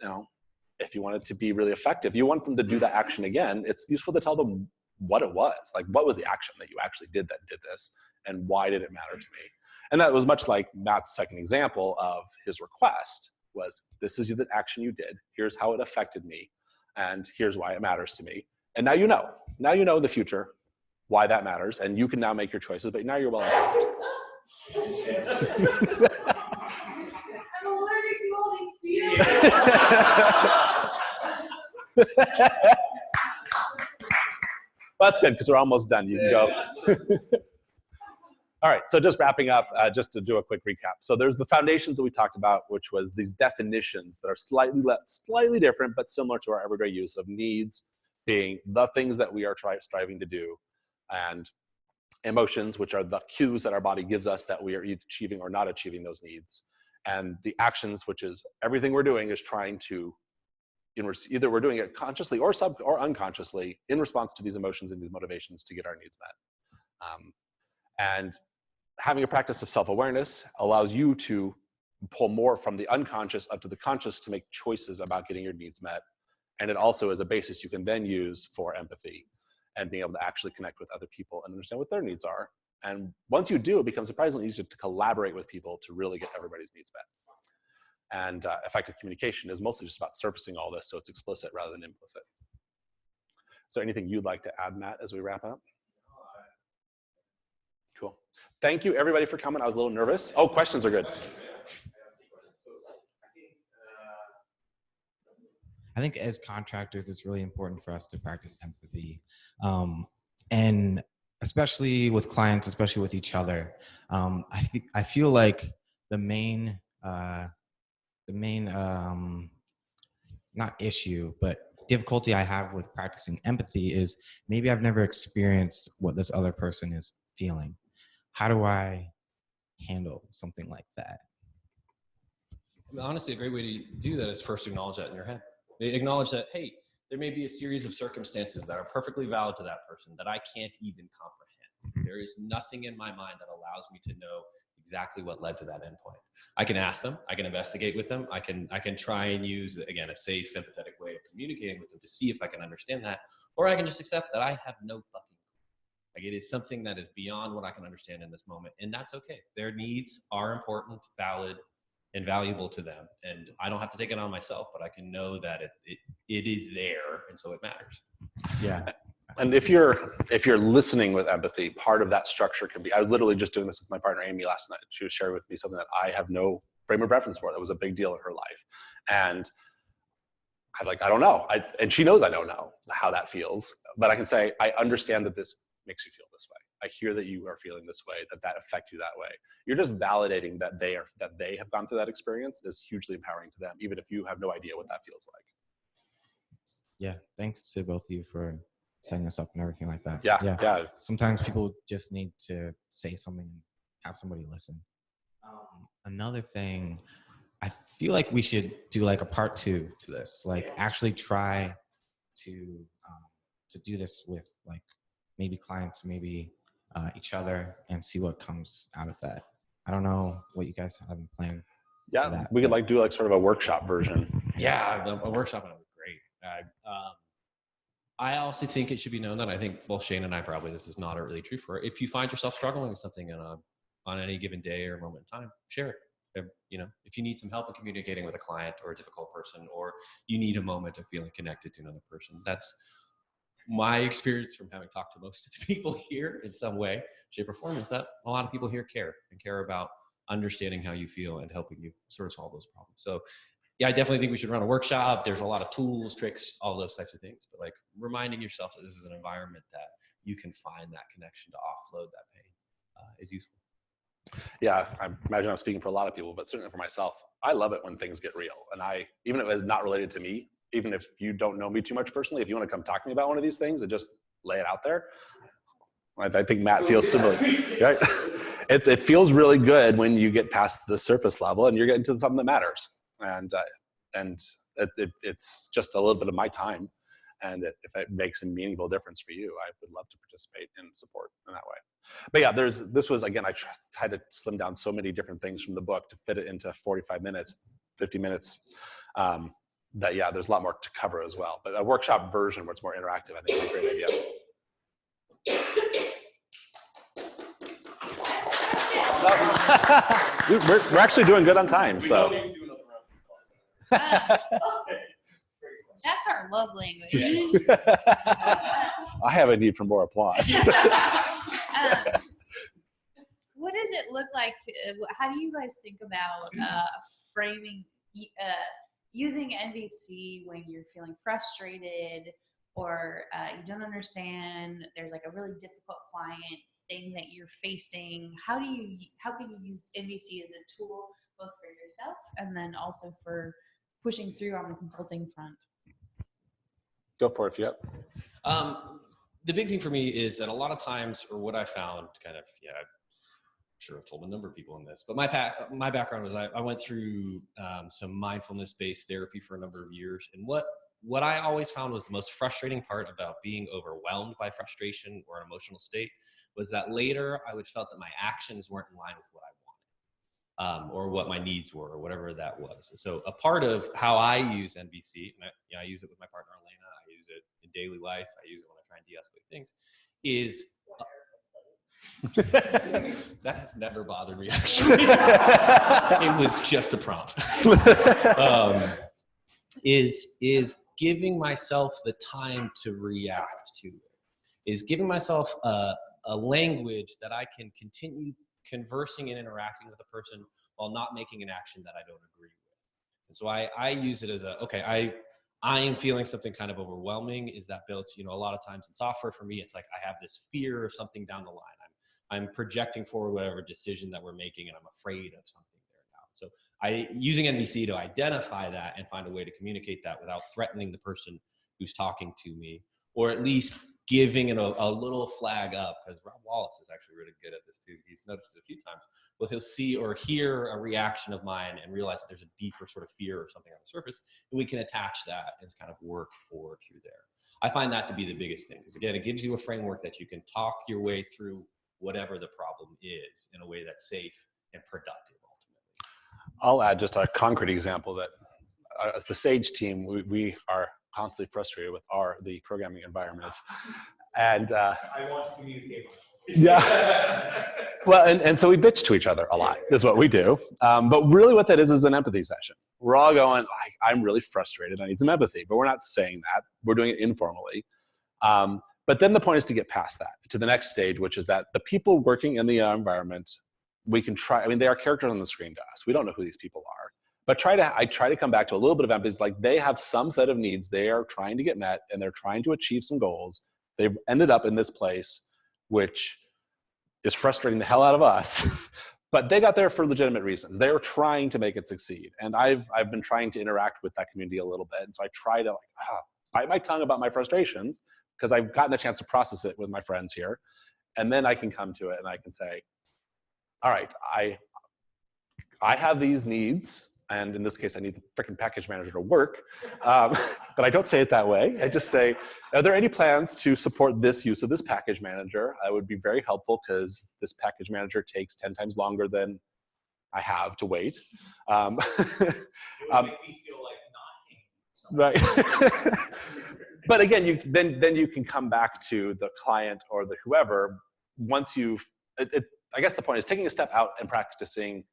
if you want it to be really effective, you want them to do that action again, it's useful to tell them what it was. Like, what was the action that you actually did that did this, and why did it matter to me? And that was much like Matt's second example of his request was, this is the action you did, here's how it affected me, and here's why it matters to me. And now you know in the future why that matters, and you can now make your choices, but now you're well informed. I'm allergic to all these feelings. Well, that's good, because we're almost done. You can go. All right, so just wrapping up, just to do a quick recap. So there's the foundations that we talked about, which was these definitions that are slightly different, but similar to our everyday use of needs being the things that we are striving to do, and emotions, which are the cues that our body gives us that we are either achieving or not achieving those needs, and the actions, which is everything we're doing is trying to, either we're doing it consciously or unconsciously in response to these emotions and these motivations to get our needs met. And having a practice of self-awareness allows you to pull more from the unconscious up to the conscious to make choices about getting your needs met. And it also is a basis you can then use for empathy and being able to actually connect with other people and understand what their needs are. And once you do, it becomes surprisingly easier to collaborate with people to really get everybody's needs met. And effective communication is mostly just about surfacing all this so it's explicit rather than implicit. So anything you'd like to add, Matt, as we wrap up? Cool. Thank you, everybody, for coming. I was a little nervous. Oh, questions are good. I think as contractors, it's really important for us to practice empathy. And especially with clients, especially with each other. I feel like the main not issue, but difficulty I have with practicing empathy is maybe I've never experienced what this other person is feeling. How do I handle something like that? Honestly, a great way to do that is first acknowledge that in your head. Acknowledge that, hey, there may be a series of circumstances that are perfectly valid to that person that I can't even comprehend. There is nothing in my mind that allows me to know exactly what led to that endpoint. I can ask them, I can investigate with them, I can try and use, again, a safe, empathetic way of communicating with them to see if I can understand that, or I can just accept that I have no fucking clue. Like, it is something that is beyond what I can understand in this moment, and that's okay. Their needs are important, valid, and valuable to them, and I don't have to take it on myself, but I can know that it is there, and so it matters. Yeah. And if you're listening with empathy, part of that structure can be, I was literally just doing this with my partner Amy last night. She was sharing with me something that I have no frame of reference for. That was a big deal in her life. And I'm like, I don't know. And she knows I don't know how that feels, but I can say, I understand that this makes you feel this way. I hear that you are feeling this way, that affect you that way. You're just validating that they have gone through that experience is hugely empowering to them, even if you have no idea what that feels like. Yeah. Thanks to both of you for setting us up and everything like that. Yeah. Sometimes people just need to say something and have somebody listen. Another thing, I feel like we should do like a part 2 to this, like actually try to do this with like maybe clients, maybe each other, and see what comes out of that. I don't know what you guys have in plan. Yeah, we could do like sort of a workshop version. Yeah, a workshop would be great. I also think it should be known that I think both Shane and I probably, this is not really true for, if you find yourself struggling with something on any given day or moment in time, share it. If you need some help in communicating with a client or a difficult person, or you need a moment of feeling connected to another person, that's my experience from having talked to most of the people here in some way, shape, or form, is that a lot of people here care about understanding how you feel and helping you sort of solve those problems. So yeah, I definitely think we should run a workshop. There's a lot of tools, tricks, all those types of things, but like reminding yourself that this is an environment that you can find that connection to offload that pain is useful. Yeah, I imagine I'm speaking for a lot of people, but certainly for myself, I love it when things get real. And even if it's not related to me, even if you don't know me too much personally, if you want to come talk to me about one of these things and just lay it out there, I think Matt feels similar. Right? It feels really good when you get past the surface level and you're getting to something that matters. And it's just a little bit of my time. And if it makes a meaningful difference for you, I would love to participate and support in that way. But yeah, this was, again, I tried to slim down so many different things from the book to fit it into 45 minutes, 50 minutes. That, yeah, there's a lot more to cover as well. But a workshop version where it's more interactive, I think is a great idea. We're actually doing good on time, so. That's our love language. I have a need for more applause. What does it look like? How do you guys think about framing, using NVC when you're feeling frustrated or you don't understand? There's like a really difficult client thing that you're facing. How can you use NVC as a tool both for yourself and then also for pushing through on the consulting front? Go for it, yep. The big thing for me is that a lot of times, or what I found I'm sure I've told a number of people in this, but my background was I went through some mindfulness-based therapy for a number of years. And what I always found was the most frustrating part about being overwhelmed by frustration or an emotional state was that later I would felt that my actions weren't in line with what I wanted. Or what my needs were, or whatever that was. So a part of how I use NVC, and I use it with my partner Elena, I use it in daily life, I use it when I try and de-escalate things, is that has never bothered me actually. It was just a prompt. Is giving myself the time to react to it, is giving myself a language that I can continue conversing and interacting with a person while not making an action that I don't agree with. And so I use it as I am feeling something kind of overwhelming. Is that built, a lot of times in software for me, it's like I have this fear of something down the line. I'm projecting forward whatever decision that we're making and I'm afraid of something there now. So using NVC to identify that and find a way to communicate that without threatening the person who's talking to me, or at least giving it a little flag up, because Rob Wallace is actually really good at this too. He's noticed it a few times. Well, he'll see or hear a reaction of mine and realize that there's a deeper sort of fear or something on the surface, and we can attach that and kind of work forward through there. I find that to be the biggest thing, because again, it gives you a framework that you can talk your way through whatever the problem is in a way that's safe and productive ultimately. I'll add just a concrete example that as the Sage team, we are constantly frustrated with the programming environments. And I want to communicate. Yeah. Well, and so we bitch to each other a lot, is what we do. But really what that is an empathy session. We're all going, I'm really frustrated, I need some empathy. But we're not saying that. We're doing it informally. But then the point is to get past that, to the next stage, which is that the people working in the environment, we can try, they are characters on the screen to us. We don't know who these people are. But I try to come back to a little bit of empathy. Like, they have some set of needs they are trying to get met, and they're trying to achieve some goals. They've ended up in this place, which is frustrating the hell out of us. But they got there for legitimate reasons. They were trying to make it succeed. And I've been trying to interact with that community a little bit. And so I try to bite my tongue about my frustrations, because I've gotten a chance to process it with my friends here. And then I can come to it and I can say, all right, I have these needs. And in this case, I need the freaking package manager to work. But I don't say it that way. I just say, are there any plans to support this use of this package manager? I would be very helpful, because this package manager takes 10 times longer than I have to wait. It would make me feel like not right. But again, then you can come back to the client or the whoever once I guess the point is taking a step out and practicing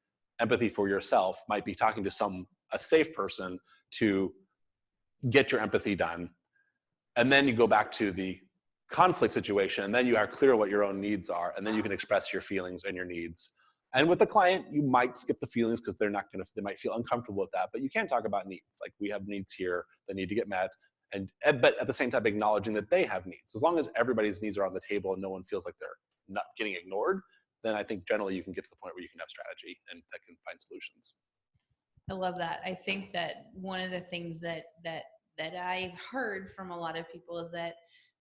empathy for yourself might be talking to a safe person to get your empathy done. And then you go back to the conflict situation, and then you are clear what your own needs are, and then you can express your feelings and your needs. And with the client, you might skip the feelings because they might feel uncomfortable with that, but you can talk about needs. Like, we have needs here that need to get met, but at the same time acknowledging that they have needs. As long as everybody's needs are on the table and no one feels like they're not getting ignored, then I think generally you can get to the point where you can have strategy and that can find solutions. I love that. I think that one of the things that I've heard from a lot of people is that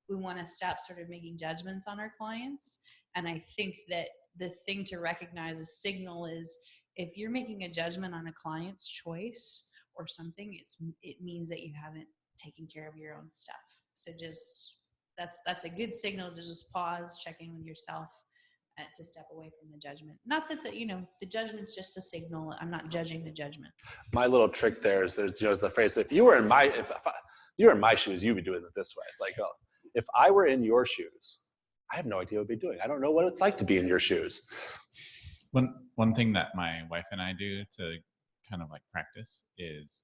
we want to stop sort of making judgments on our clients. And I think that the thing to recognize a signal is if you're making a judgment on a client's choice or something, it means that you haven't taken care of your own stuff. So just that's a good signal to just pause, check in with yourself, to step away from the judgment. Not that the judgment's just a signal. I'm not judging the judgment. My little trick there is there's the phrase, if you were in my shoes, you'd be doing it this way. It's like, oh, if I were in your shoes, I have no idea what I'd be doing. I don't know what it's like to be in your shoes. One thing that my wife and I do to kind of like practice is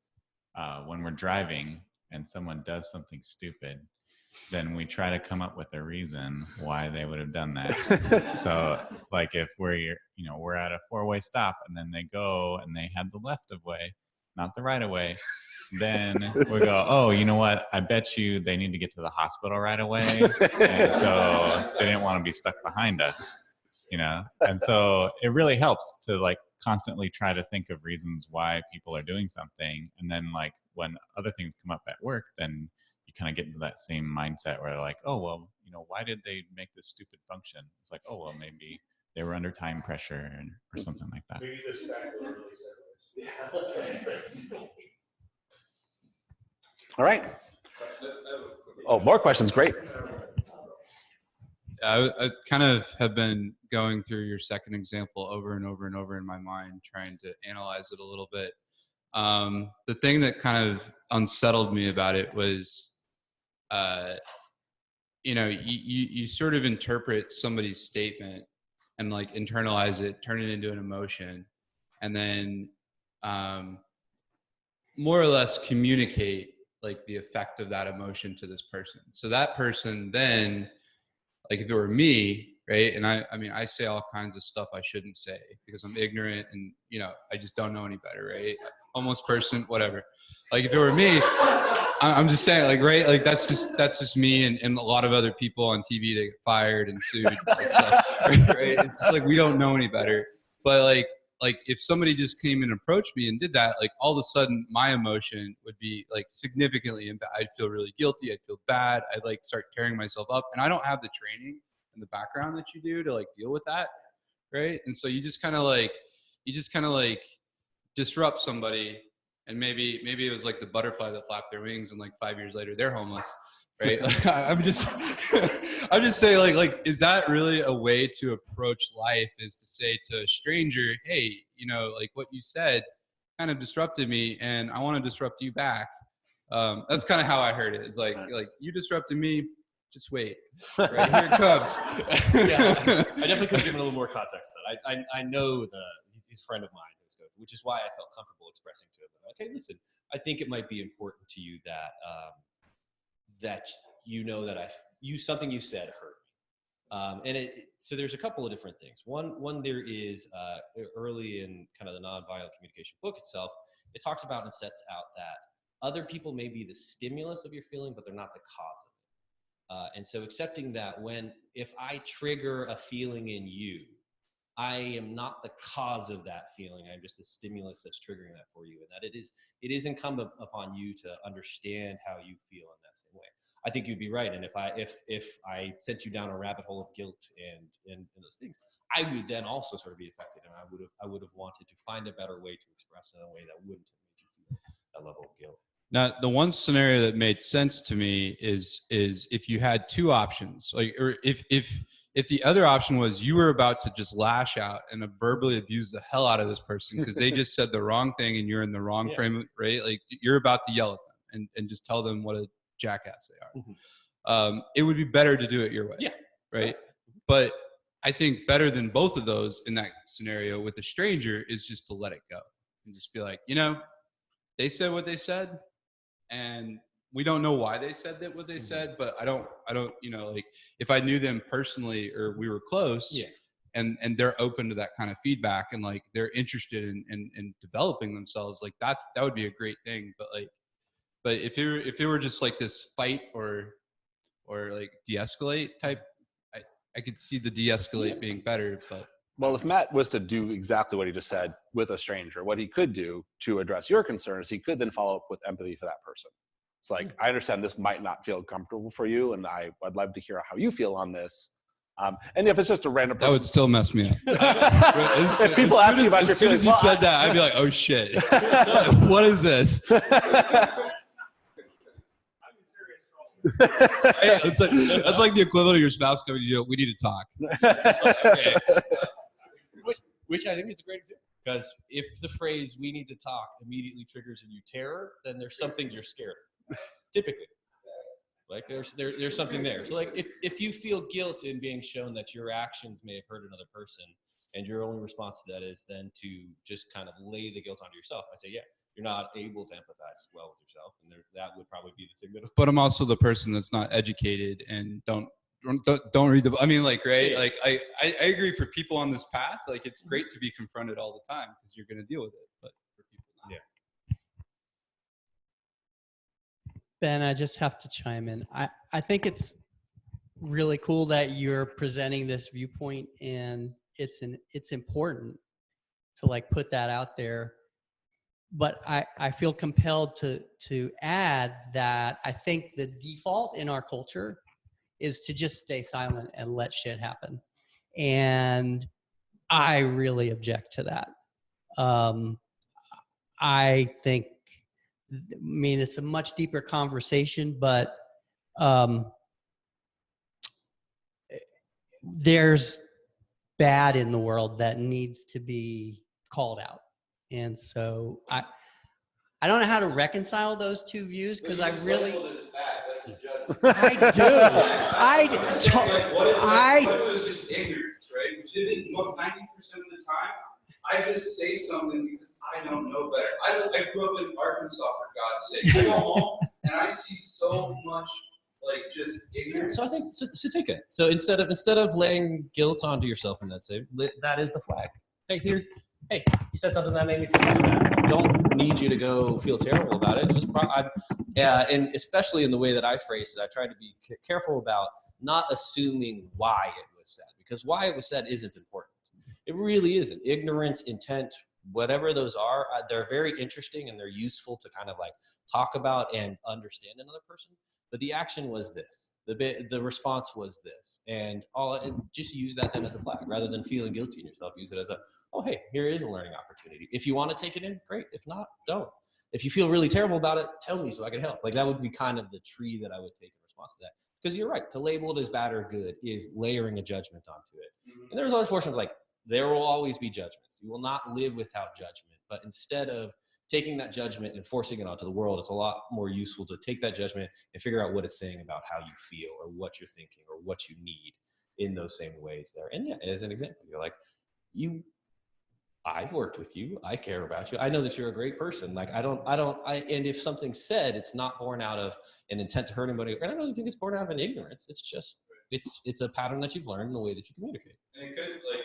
when we're driving and someone does something stupid, then we try to come up with a reason why they would have done that. So like if we're at a 4-way stop and then they go and they had the left of way, not the right of way, then we go, oh, you know what? I bet you they need to get to the hospital right away. And so they didn't want to be stuck behind us, And so it really helps to like constantly try to think of reasons why people are doing something. And then like when other things come up at work, then you kind of get into that same mindset where they're like, oh, well, why did they make this stupid function? It's like, oh, well, maybe they were under time pressure or something like that. Maybe this guy really said. All right. Oh, more questions. Great. I kind of have been going through your second example over and over and over in my mind, trying to analyze it a little bit. The thing that kind of unsettled me about it was, you sort of interpret somebody's statement and like internalize it, turn it into an emotion, and then more or less communicate like the effect of that emotion to this person. So that person then, like if it were me, right? And I mean, I say all kinds of stuff I shouldn't say because I'm ignorant and, I just don't know any better, right? Homeless person, whatever. Like if it were me, I'm just saying, like, right? Like that's just me and a lot of other people on TV that get fired and sued and stuff, right? It's just like we don't know any better. But like if somebody just came and approached me and did that, like all of a sudden my emotion would be like significantly impacted. I'd feel really guilty. I'd feel bad. I'd like start tearing myself up. And I don't have the training and the background that you do to like deal with that, right? And so you just kind of like disrupt somebody, and maybe it was like the butterfly that flapped their wings and like 5 years later they're homeless, right? Like, I'm just saying like is that really a way to approach life, is to say to a stranger, hey, like what you said kind of disrupted me and I want to disrupt you back. That's kind of how I heard it. It's like you disrupted me, just wait, right? Here it comes. Yeah, I definitely could have given a little more context to that. I know he's a friend of mine, which is why I felt comfortable expressing to him, okay, listen, I think it might be important to you that that something you said hurt me. So there's a couple of different things. One there is early in kind of the Nonviolent Communication book itself, it talks about and sets out that other people may be the stimulus of your feeling, but they're not the cause of it. And so accepting that if I trigger a feeling in you, I am not the cause of that feeling. I'm just the stimulus that's triggering that for you. And that it is incumbent upon you to understand how you feel in that same way. I think you'd be right. And if I sent you down a rabbit hole of guilt and those things, I would then also sort of be affected. And I would have wanted to find a better way to express it in a way that wouldn't have made you feel that level of guilt. Now, the one scenario that made sense to me is if you had two options, like, or if the other option was you were about to just lash out and verbally abuse the hell out of this person because they just said the wrong thing and you're in the wrong frame, right? Like you're about to yell at them and just tell them what a jackass they are. Mm-hmm. It would be better to do it your way, right? But I think better than both of those in that scenario with a stranger is just to let it go and just be like, they said what they said, and we don't know why they said what they said, but I don't, like if I knew them personally or we were close and they're open to that kind of feedback and like they're interested in developing themselves, like that would be a great thing. But if it were just like this fight or like de-escalate type, I could see the de-escalate being better, but Well, if Matt was to do exactly what he just said with a stranger, what he could do to address your concerns, he could then follow up with empathy for that person. It's like, I understand this might not feel comfortable for you, and I'd love to hear how you feel on this. And if it's just a random person, That would still mess me up. if people ask you about your as soon as feelings, you said that, I'd be like, oh shit, what is this? That's like the equivalent of your spouse coming to you. We need to talk. Okay. Which I think is a great example. Because if the phrase "we need to talk" immediately triggers in you terror, then there's something you're scared of. Typically, like there's something there. So like if you feel guilt in being shown that your actions may have hurt another person, and your only response to that is then to just kind of lay the guilt onto yourself, I'd say, yeah, you're not able to empathize well with yourself, and that would probably be the thing that. But I'm also the person that's not educated and don't read the. I mean, like, right? Like, I agree for people on this path. Like, it's great to be confronted all the time because you're going to deal with it. But for people, not. Yeah. Ben, I just have to chime in. I think it's really cool that you're presenting this viewpoint, and it's important to like put that out there. But I feel compelled to add that I think the default in our culture is to just stay silent and let shit happen. And I really object to that. I think, I mean, it's a much deeper conversation, but there's bad in the world that needs to be called out. And so I don't know how to reconcile those two views because I really. I do. What if it was just ignorance, right? Which isn't 90% of the time. I just say something because I don't know better. I grew up in Arkansas, for God's sake. I go home and I see so much like just ignorance. So I think so take it. So instead of laying guilt onto yourself in that say, that is the flag. Hey, you said something that made me feel really bad. Don't need you to go feel terrible about it. It was and especially in the way that I phrased it, I tried to be careful about not assuming why it was said, because why it was said isn't important. It really isn't. Ignorance, intent, whatever those are, they're very interesting and they're useful to kind of like talk about and understand another person. But the action was this. The response was this, and just use that then as a flag rather than feeling guilty in yourself. Use it as oh, hey, here is a learning opportunity. If you want to take it in, great. If not, don't. If you feel really terrible about it, tell me so I can help. Like that would be kind of the tree that I would take in response to that. Because you're right, to label it as bad or good is layering a judgment onto it. And there's always portions like there will always be judgments. You will not live without judgment. But instead of taking that judgment and forcing it onto the world, it's a lot more useful to take that judgment and figure out what it's saying about how you feel or what you're thinking or what you need in those same ways there. And yeah, as an example, you're like, I've worked with you. I care about you. I know that you're a great person. Like and if something's said, it's not born out of an intent to hurt anybody. And I don't think it's born out of an ignorance. It's just, it's a pattern that you've learned in the way that you communicate. And it could, like,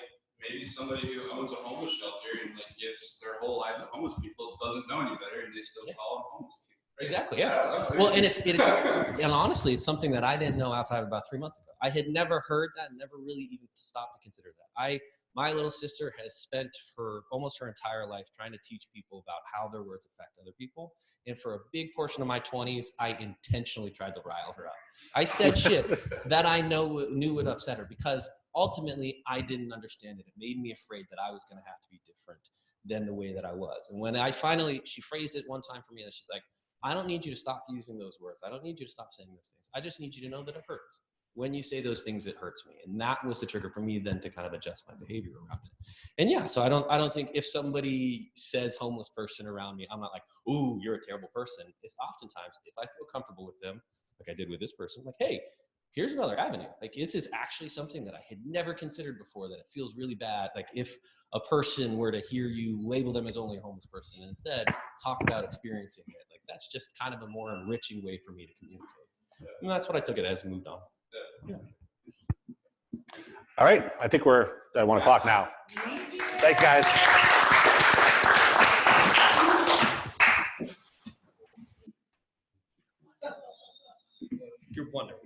maybe somebody who owns a homeless shelter and like gives their whole life to homeless people doesn't know any better, and they still call them homeless people. Right? Exactly. Yeah. Well, and it's and honestly, it's something that I didn't know outside of about 3 months ago. I had never heard that, never really even stopped to consider that. My little sister has spent almost her entire life trying to teach people about how their words affect other people. And for a big portion of my 20s, I intentionally tried to rile her up. I said shit that I knew would upset her because ultimately I didn't understand it. It made me afraid that I was going to have to be different than the way that I was. And when she phrased it one time for me, and she's like, I don't need you to stop using those words. I don't need you to stop saying those things. I just need you to know that it hurts. When you say those things, it hurts me. And that was the trigger for me then to kind of adjust my behavior around it. And yeah, so I don't think if somebody says homeless person around me, I'm not like, ooh, you're a terrible person. It's oftentimes if I feel comfortable with them, like I did with this person, like, hey, here's another avenue. Like this is actually something that I had never considered before, that it feels really bad. Like if a person were to hear you label them as only a homeless person and instead talk about experiencing it, like that's just kind of a more enriching way for me to communicate. And that's what I took it as and moved on. Yeah. All right, I think we're at 1 o'clock now. Thanks, guys. You're wonderful.